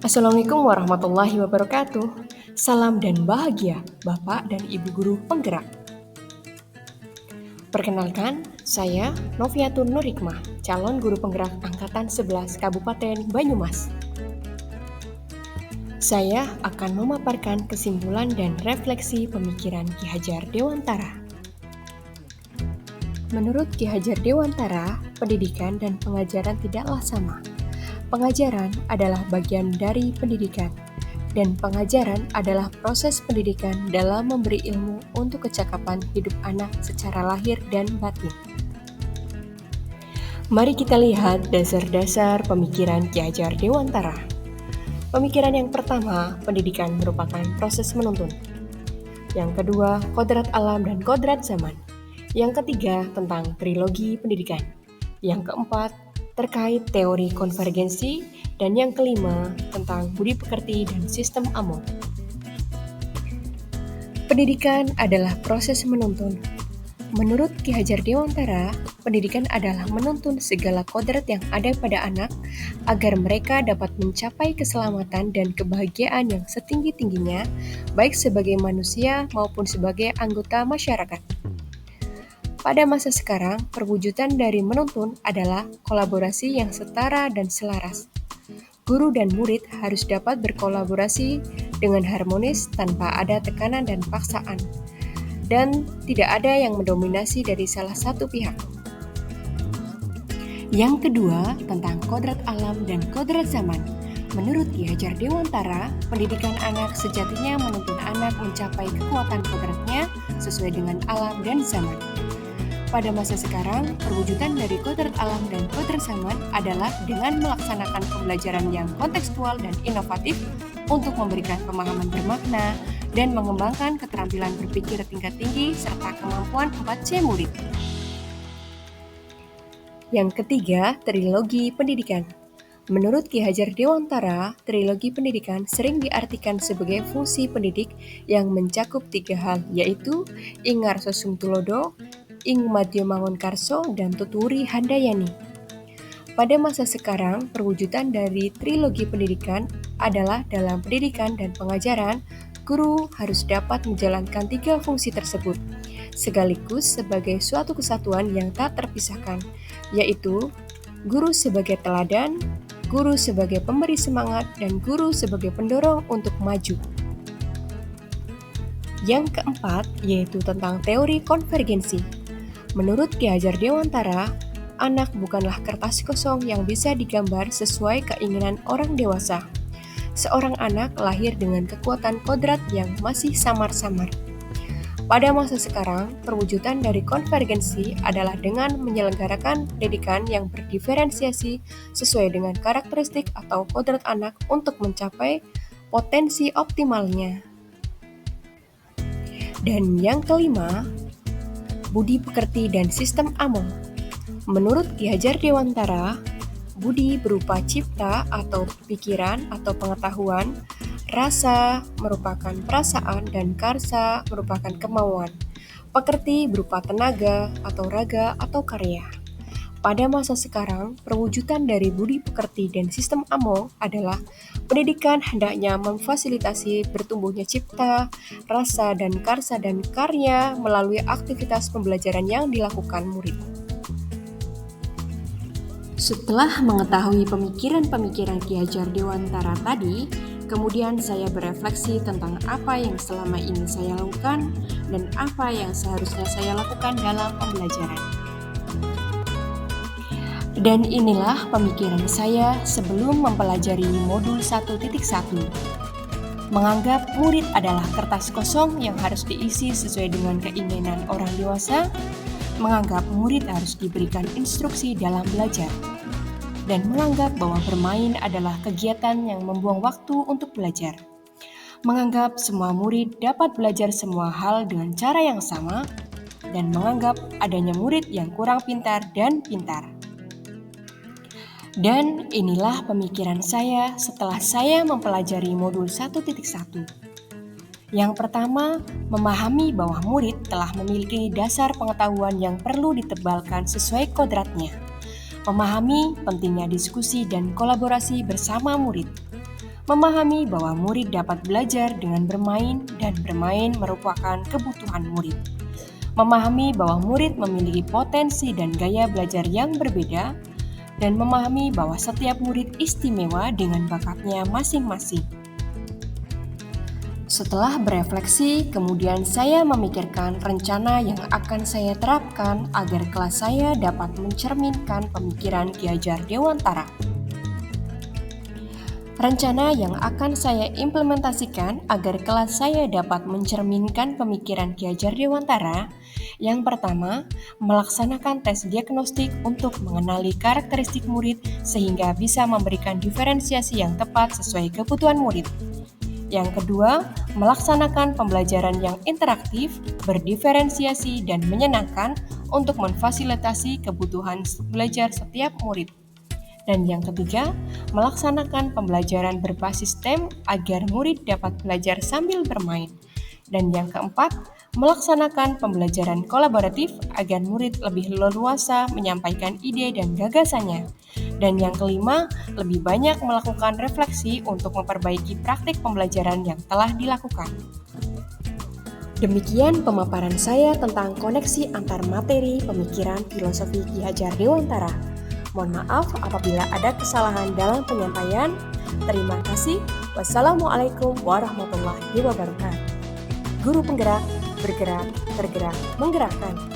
Assalamualaikum warahmatullahi wabarakatuh. Salam dan bahagia, Bapak dan Ibu Guru Penggerak. Perkenalkan, saya Noviatun Nurhikmah, calon guru penggerak Angkatan 11 Kabupaten Banyumas. Saya akan memaparkan kesimpulan dan refleksi pemikiran Ki Hajar Dewantara. Menurut Ki Hajar Dewantara, pendidikan dan pengajaran tidaklah sama. Pengajaran adalah bagian dari pendidikan, dan pengajaran adalah proses pendidikan dalam memberi ilmu untuk kecakapan hidup anak secara lahir dan batin. Mari kita lihat dasar-dasar pemikiran Ki Hajar Dewantara. Pemikiran yang pertama, pendidikan merupakan proses menuntun. Yang kedua, kodrat alam dan kodrat zaman. Yang ketiga, tentang trilogi pendidikan. Yang keempat, terkait teori konvergensi, dan yang kelima, tentang budi pekerti dan sistem AMO. Pendidikan adalah proses menuntun. Menurut Ki Hajar Dewantara, pendidikan adalah menuntun segala kodrat yang ada pada anak agar mereka dapat mencapai keselamatan dan kebahagiaan yang setinggi-tingginya, baik sebagai manusia maupun sebagai anggota masyarakat. Pada masa sekarang, perwujudan dari menuntun adalah kolaborasi yang setara dan selaras. Guru dan murid harus dapat berkolaborasi dengan harmonis tanpa ada tekanan dan paksaan, dan tidak ada yang mendominasi dari salah satu pihak. Yang kedua, tentang kodrat alam dan kodrat zaman. Menurut Ki Hajar Dewantara, pendidikan anak sejatinya menuntun anak mencapai kekuatan kodratnya sesuai dengan alam dan zaman. Pada masa sekarang, perwujudan dari kodrat alam dan kodrat zaman adalah dengan melaksanakan pembelajaran yang kontekstual dan inovatif untuk memberikan pemahaman bermakna dan mengembangkan keterampilan berpikir tingkat tinggi serta kemampuan 4C murid. Yang ketiga, trilogi pendidikan. Menurut Ki Hajar Dewantara, trilogi pendidikan sering diartikan sebagai fungsi pendidik yang mencakup 3 hal, yaitu ing ngarso sumtulodo, ing madya mangun karso, dan tuturi handayani. Pada masa sekarang, perwujudan dari trilogi pendidikan adalah dalam pendidikan dan pengajaran, guru harus dapat menjalankan 3 fungsi tersebut, sekaligus sebagai suatu kesatuan yang tak terpisahkan, yaitu guru sebagai teladan, guru sebagai pemberi semangat, dan guru sebagai pendorong untuk maju. Yang keempat, yaitu tentang teori konvergensi. Menurut Ki Hajar Dewantara, anak bukanlah kertas kosong yang bisa digambar sesuai keinginan orang dewasa. Seorang anak lahir dengan kekuatan kodrat yang masih samar-samar. Pada masa sekarang, perwujudan dari konvergensi adalah dengan menyelenggarakan pendidikan yang berdiferensiasi sesuai dengan karakteristik atau kodrat anak untuk mencapai potensi optimalnya. Dan yang kelima, budi pekerti dan sistem AMO. Menurut Ki Hajar Dewantara, budi berupa cipta atau pikiran atau pengetahuan, rasa merupakan perasaan, dan karsa merupakan kemauan. Pekerti berupa tenaga atau raga atau karya. Pada masa sekarang, perwujudan dari budi pekerti dan sistem AMO adalah pendidikan hendaknya memfasilitasi bertumbuhnya cipta, rasa, dan karsa dan karya melalui aktivitas pembelajaran yang dilakukan murid. Setelah mengetahui pemikiran-pemikiran Ki Hajar Dewantara tadi, kemudian saya berefleksi tentang apa yang selama ini saya lakukan dan apa yang seharusnya saya lakukan dalam pembelajaran. Dan inilah pemikiran saya sebelum mempelajari modul 1.1. Menganggap murid adalah kertas kosong yang harus diisi sesuai dengan keinginan orang dewasa, menganggap murid harus diberikan instruksi dalam belajar, dan menganggap bahwa bermain adalah kegiatan yang membuang waktu untuk belajar. Menganggap semua murid dapat belajar semua hal dengan cara yang sama, dan menganggap adanya murid yang kurang pintar dan pintar. Dan inilah pemikiran saya setelah saya mempelajari modul 1.1. Yang pertama, memahami bahwa murid telah memiliki dasar pengetahuan yang perlu ditebalkan sesuai kodratnya. Memahami pentingnya diskusi dan kolaborasi bersama murid. Memahami bahwa murid dapat belajar dengan bermain dan bermain merupakan kebutuhan murid. Memahami bahwa murid memiliki potensi dan gaya belajar yang berbeda, dan memahami bahwa setiap murid istimewa dengan bakatnya masing-masing. Setelah berefleksi, kemudian saya memikirkan rencana yang akan saya terapkan agar kelas saya dapat mencerminkan pemikiran Ki Hajar Dewantara. Rencana yang akan saya implementasikan agar kelas saya dapat mencerminkan pemikiran Ki Hajar Dewantara. Yang pertama, melaksanakan tes diagnostik untuk mengenali karakteristik murid sehingga bisa memberikan diferensiasi yang tepat sesuai kebutuhan murid. Yang kedua, melaksanakan pembelajaran yang interaktif, berdiferensiasi, dan menyenangkan untuk memfasilitasi kebutuhan belajar setiap murid. Dan yang ketiga, melaksanakan pembelajaran berbasis STEM agar murid dapat belajar sambil bermain. Dan yang keempat, melaksanakan pembelajaran kolaboratif agar murid lebih leluasa menyampaikan ide dan gagasannya. Dan yang kelima, lebih banyak melakukan refleksi untuk memperbaiki praktik pembelajaran yang telah dilakukan. Demikian pemaparan saya tentang koneksi antar materi pemikiran filosofi Ki Hajar Dewantara. Mohon maaf apabila ada kesalahan dalam penyampaian. Terima kasih. Wassalamualaikum warahmatullahi wabarakatuh. Guru penggerak, bergerak, tergerak, menggerakkan.